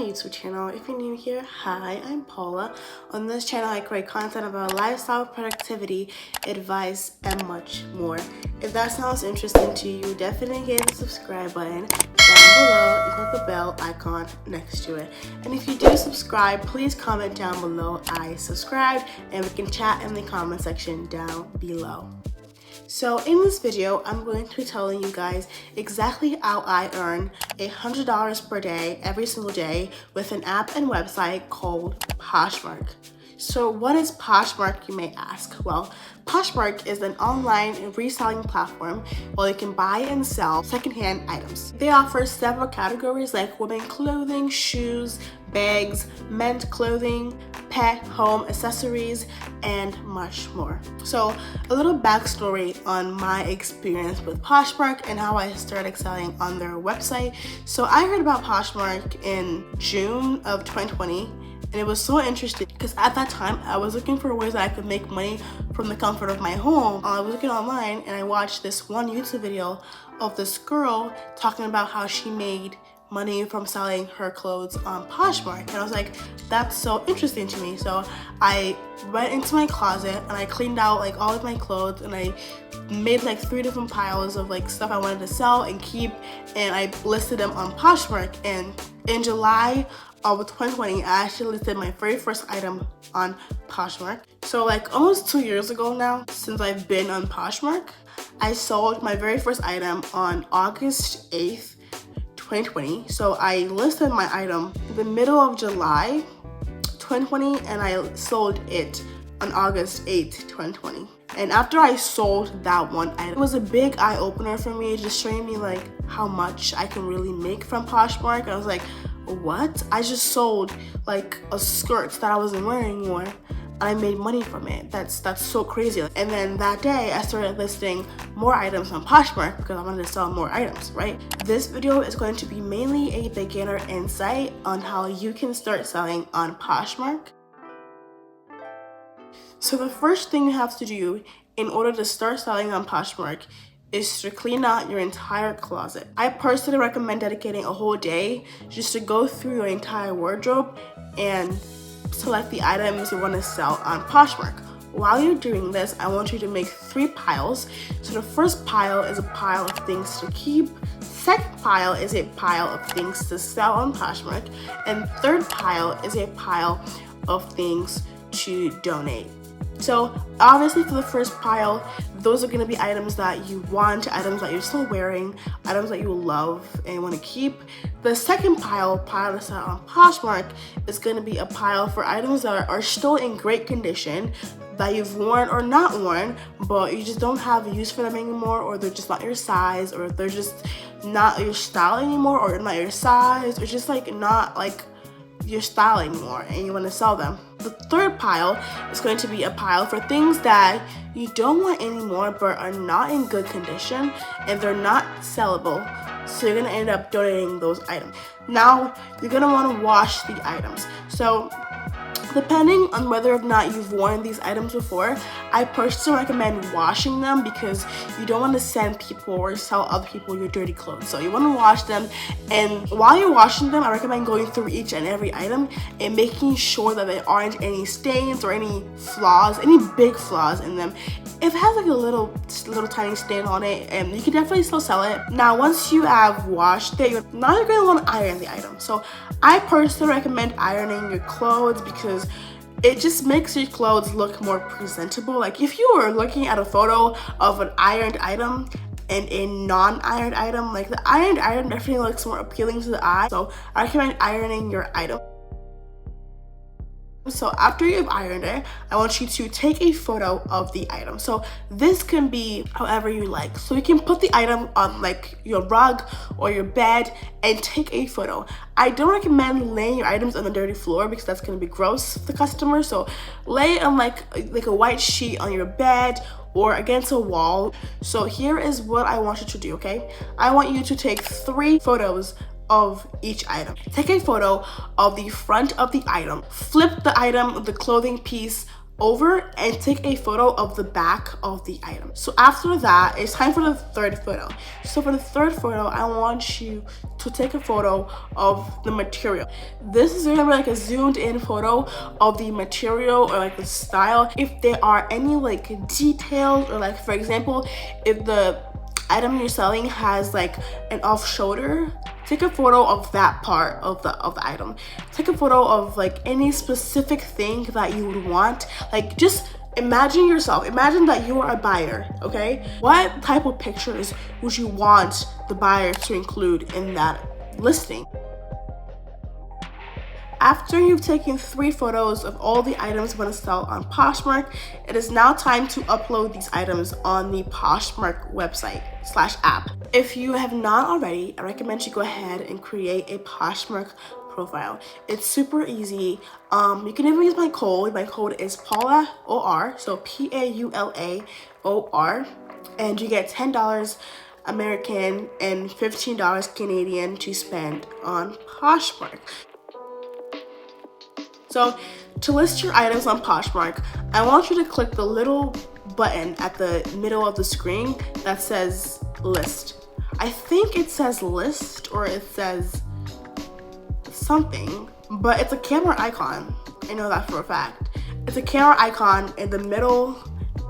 YouTube channel. If you're new here, hi, I'm Paula. On this channel, I create content about lifestyle, productivity, advice, and much more. If that sounds interesting to you, definitely hit the subscribe button down below and click the bell icon next to it. And if you do subscribe, please comment down below I subscribed, and we can chat in the comment section down below. So in this video, I'm going to be telling you guys exactly how I earn $100 per day every single day with an app and website called Poshmark. So what is Poshmark, you may ask? Well, Poshmark is an online reselling platform where you can buy and sell secondhand items. They offer several categories like women's clothing, shoes, bags, men's clothing, pet, home accessories, and much more. So a little backstory on my experience with Poshmark and how I started selling on their website. So I heard about Poshmark in June of 2020. And it was so interesting because at that time I was looking for ways that I could make money from the comfort of my home. I was looking online and I watched this one YouTube video of this girl talking about how she made money from selling her clothes on Poshmark, and I was like, that's so interesting to me. So I went into my closet and I cleaned out like all of my clothes, and I made like 3 different piles of like stuff I wanted to sell and keep, and I listed them on Poshmark. And in July of 2020, I actually listed my very first item on Poshmark. So like almost 2 years ago now, since I've been on Poshmark, I sold my very first item on August 8th, 2020. So I listed my item in the middle of July 2020 and I sold it on August 8th, 2020. And after I sold that one item, it was a big eye-opener for me, just showing me like how much I can really make from Poshmark. I was like, what? I just sold like a skirt that I wasn't wearing anymore, and I made money from it. That's so crazy. And then that day I started listing more items on Poshmark because I wanted to sell more items, right? This video is going to be mainly a beginner insight on how you can start selling on Poshmark. So the first thing you have to do in order to start selling on Poshmark is to clean out your entire closet. I personally recommend dedicating a whole day just to go through your entire wardrobe and select the items you want to sell on Poshmark. While you're doing this, I want you to make 3 piles. So the first pile is a pile of things to keep, second pile is a pile of things to sell on Poshmark, and third pile is a pile of things to donate. So obviously for the first pile, those are going to be items that you want, items that you're still wearing, items that you love and want to keep. The second pile to sell on Poshmark, is going to be a pile for items that are still in great condition, that you've worn or not worn, but you just don't have use for them anymore, or they're just not your size, or they're just not your style anymore, or not your size, or just like not like your style anymore and you want to sell them. The third pile is going to be a pile for things that you don't want anymore but are not in good condition and they're not sellable, so you're going to end up donating those items. Now you're going to want to wash the items. So depending on whether or not you've worn these items before, I personally recommend washing them because you don't want to send people or sell other people your dirty clothes. So you want to wash them, and while you're washing them, I recommend going through each and every item and making sure that there aren't any stains or any flaws, any big flaws in them. If it has like a little tiny stain on it, and you can definitely still sell it. Now once you have washed it, now you're going to want to iron the item. So I personally recommend ironing your clothes because it just makes your clothes look more presentable. Like if you were looking at a photo of an ironed item and a non-ironed item, like the ironed item definitely looks more appealing to the eye. So I recommend ironing your item. So after you've ironed it, I want you to take a photo of the item. So this can be however you like. So you can put the item on like your rug or your bed and take a photo. I don't recommend laying your items on the dirty floor because that's going to be gross for the customer. So lay it on like a white sheet on your bed or against a wall. So here is what I want you to do, okay? I want you to take 3 photos of each item. Take a photo of the front of the item, flip the item, the clothing piece over and take a photo of the back of the item. So after that, it's time for the third photo. So for the third photo, I want you to take a photo of the material. This is gonna be like a zoomed in photo of the material or like the style. If there are any like details, or like for example, if the item you're selling has like an off shoulder, take a photo of that part of the item. Take a photo of like any specific thing that you would want. Like just imagine that you are a buyer, okay? What type of pictures would you want the buyer to include in that listing? After you've taken 3 photos of all the items you want to sell on Poshmark, it is now time to upload these items on the Poshmark website/app. If you have not already, I recommend you go ahead and create a Poshmark profile. It's super easy. You can even use my code. My code is Paula OR, so PAULAOR, and you get $10 American and $15 Canadian to spend on Poshmark. So to list your items on Poshmark, I want you to click the little button at the middle of the screen that says list. I think it says list or it says something, but it's a camera icon. I know that for a fact. It's a camera icon in the middle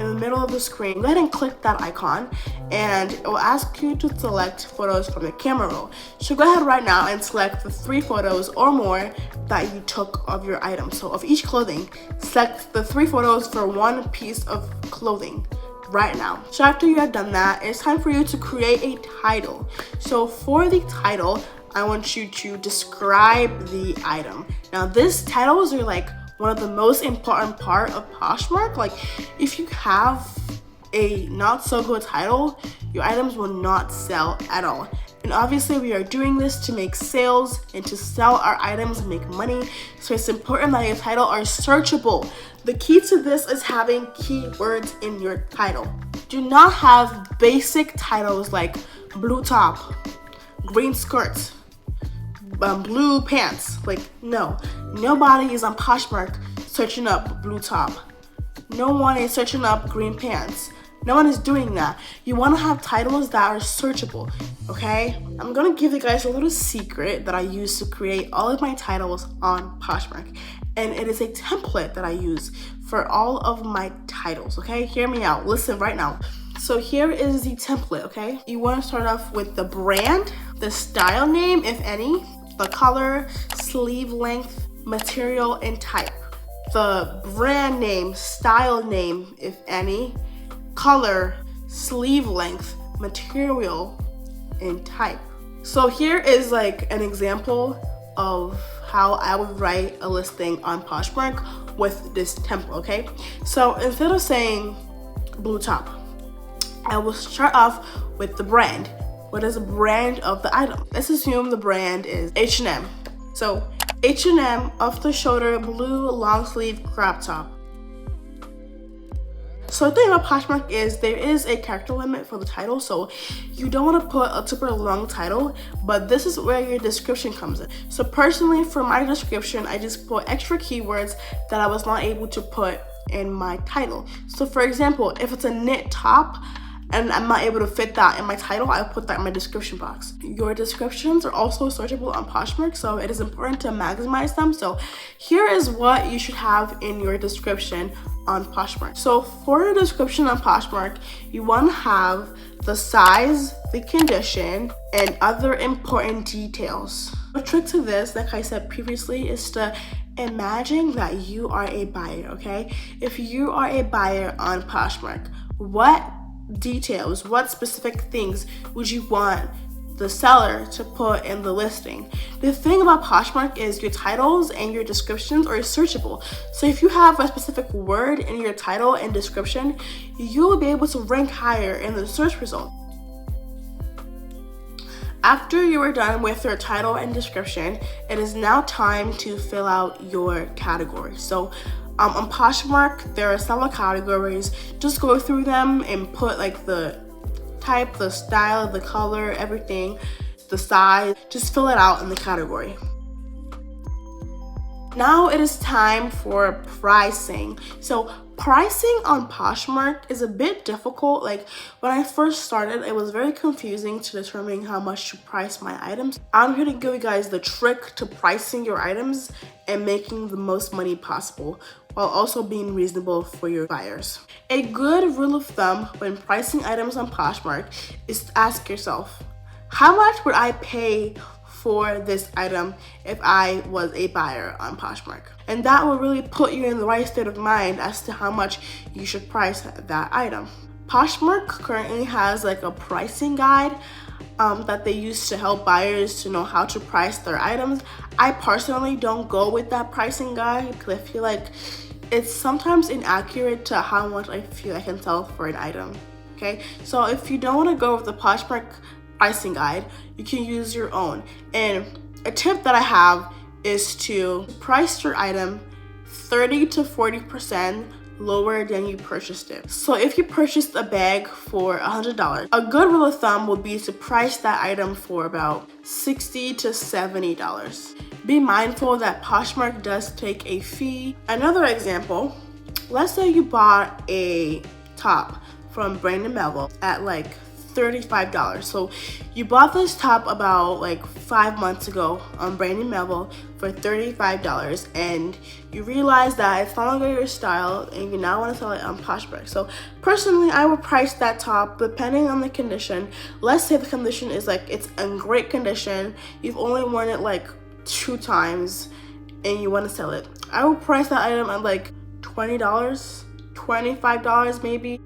of the screen. Go ahead and click that icon and it will ask you to select photos from the camera roll. So go ahead right now and select the 3 photos or more that you took of your item. So of each clothing, select the 3 photos for one piece of clothing right now. So after you have done that, it's time for you to create a title. So for the title, I want you to describe the item. Now this titles are like one of the most important part of Poshmark. Like if you have a not so good title, your items will not sell at all. And obviously we are doing this to make sales and to sell our items and make money. So it's important that your title are searchable. The key to this is having keywords in your title. Do not have basic titles like blue top, green skirt, blue pants. Like no, nobody is on Poshmark searching up blue top. No one is searching up green pants. No one is doing that. You want to have titles that are searchable, okay? I'm gonna give you guys a little secret that I use to create all of my titles on Poshmark, and it is a template that I use for all of my titles, okay? Hear me out, listen right now. So here is the template, okay? You want to start off with the brand, the style name, if any, the color, sleeve length, material, and type. The brand name, style name, if any, color, sleeve length, material, and type. So here is like an example of how I would write a listing on Poshmark with this template, okay? So instead of saying blue top, I will start off with the brand. What is the brand of the item? Let's assume the brand is H&M. So H&M off the shoulder blue long sleeve crop top. So the thing about Poshmark is there is a character limit for the title, so you don't want to put a super long title, but this is where your description comes in. So personally, for my description, I just put extra keywords that I was not able to put in my title. So for example, if it's a knit top and I'm not able to fit that in my title, I'll put that in my description box. Your descriptions are also searchable on Poshmark, so it is important to maximize them. So here is what you should have in your description on Poshmark. So for your description on Poshmark, you want to have the size, the condition, and other important details. The trick to this, like I said previously, is to imagine that you are a buyer, okay? If you are a buyer on Poshmark, what details, what specific things would you want the seller to put in the listing? The thing about Poshmark is your titles and your descriptions are searchable. So if you have a specific word in your title and description, you will be able to rank higher in the search result. After you are done with your title and description, it is now time to fill out your category. So on Poshmark, there are several categories. Just go through them and put like the type, the style, the color, everything, the size. Just fill it out in the category. Now it is time for pricing. So pricing on Poshmark is a bit difficult. Like when I first started, it was very confusing to determine how much to price my items. I'm here to give you guys the trick to pricing your items and making the most money possible while also being reasonable for your buyers. A good rule of thumb when pricing items on Poshmark is to ask yourself, how much would I pay for this item if I was a buyer on Poshmark? And that will really put you in the right state of mind as to how much you should price that item. Poshmark currently has like a pricing guide that they use to help buyers to know how to price their items. I personally don't go with that pricing guide because I feel like it's sometimes inaccurate to how much I feel I can sell for an item. Okay, so if you don't want to go with the Poshmark pricing guide, you can use your own. And a tip that I have is to price your item 30 to 40% lower than you purchased it. So if you purchased a bag for $100, a good rule of thumb would be to price that item for about $60 to $70. Be mindful that Poshmark does take a fee. Another example, let's say you bought a top from Brandon Melville at like $35. So you bought this top about like 5 months ago on Brandon Melville for $35, and you realize that it's no longer your style and you now want to sell it on Poshmark. So personally, I would price that top depending on the condition. Let's say the condition is like it's in great condition, you've only worn it like 2 times and you want to sell it. I would price that item at like $20, $25 maybe.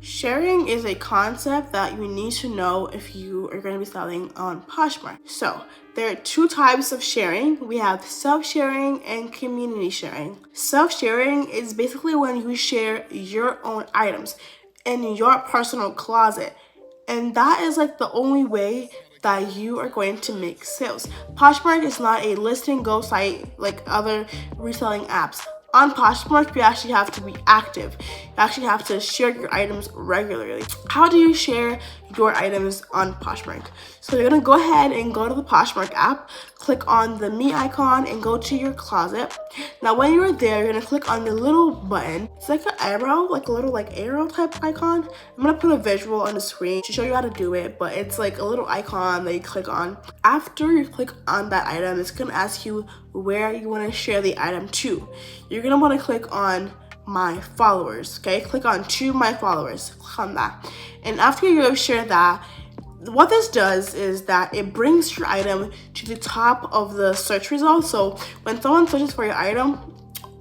Sharing is a concept that you need to know if you are going to be selling on Poshmark. So there are 2 types of sharing. We have self-sharing and community sharing. Self-sharing is basically when you share your own items in your personal closet. And that is like the only way that you are going to make sales. Poshmark is not a list and go site like other reselling apps. On Poshmark, you actually have to be active. You actually have to share your items regularly. How do you share your items on Poshmark? So you're gonna go ahead and go to the Poshmark app, click on the me icon and go to your closet. Now when you're there, you're gonna click on the little button. It's like an arrow, like a little like arrow type icon. I'm gonna put a visual on the screen to show you how to do it, but it's like a little icon that you click on. After you click on that item, it's gonna ask you where you wanna share the item to. You're gonna wanna click on my followers, okay? Click on to my followers, click on that. And after you have shared that, what this does is that it brings your item to the top of the search results. So when someone searches for your item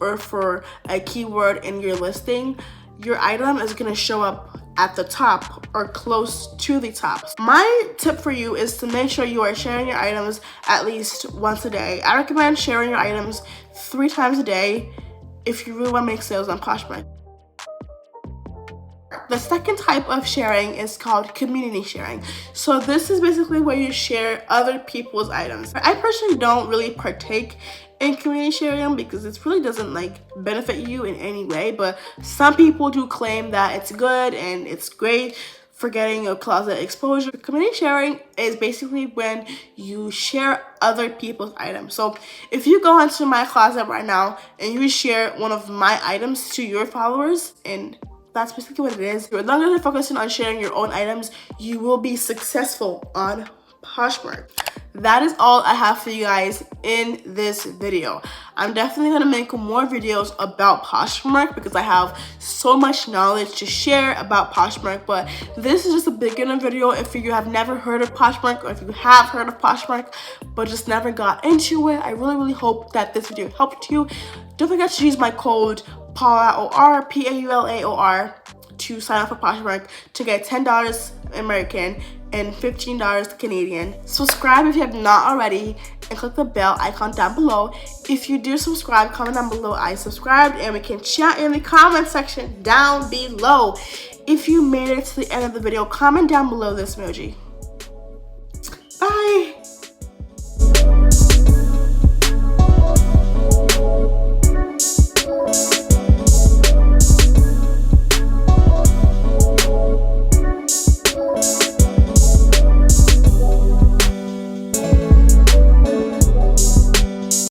or for a keyword in your listing, your item is gonna show up at the top or close to the top. My tip for you is to make sure you are sharing your items at least once a day. I recommend sharing your items 3 times a day if you really want to make sales on Poshmark. The second type of sharing is called community sharing. So this is basically where you share other people's items. I personally don't really partake in community sharing because it really doesn't like benefit you in any way, but some people do claim that it's good and it's great for getting a closet exposure. Community sharing is basically when you share other people's items. So if you go into my closet right now and you share one of my items to your followers, and that's basically what it is. As long as you're focusing on sharing your own items, you will be successful on Poshmark. That is all I have for you guys in this video. I'm definitely gonna make more videos about Poshmark because I have so much knowledge to share about Poshmark, but this is just a beginner video if you have never heard of Poshmark, or if you have heard of Poshmark but just never got into it. I really hope that this video helped you. Don't forget to use my code PAULAOR, PAULAOR, to sign up for Poshmark to get $10 American and $15 Canadian. Subscribe if you have not already and click the bell icon down below. If you do subscribe, comment down below I subscribed, and we can chat in the comment section down below. If you made it to the end of the video, comment down below this emoji. Bye!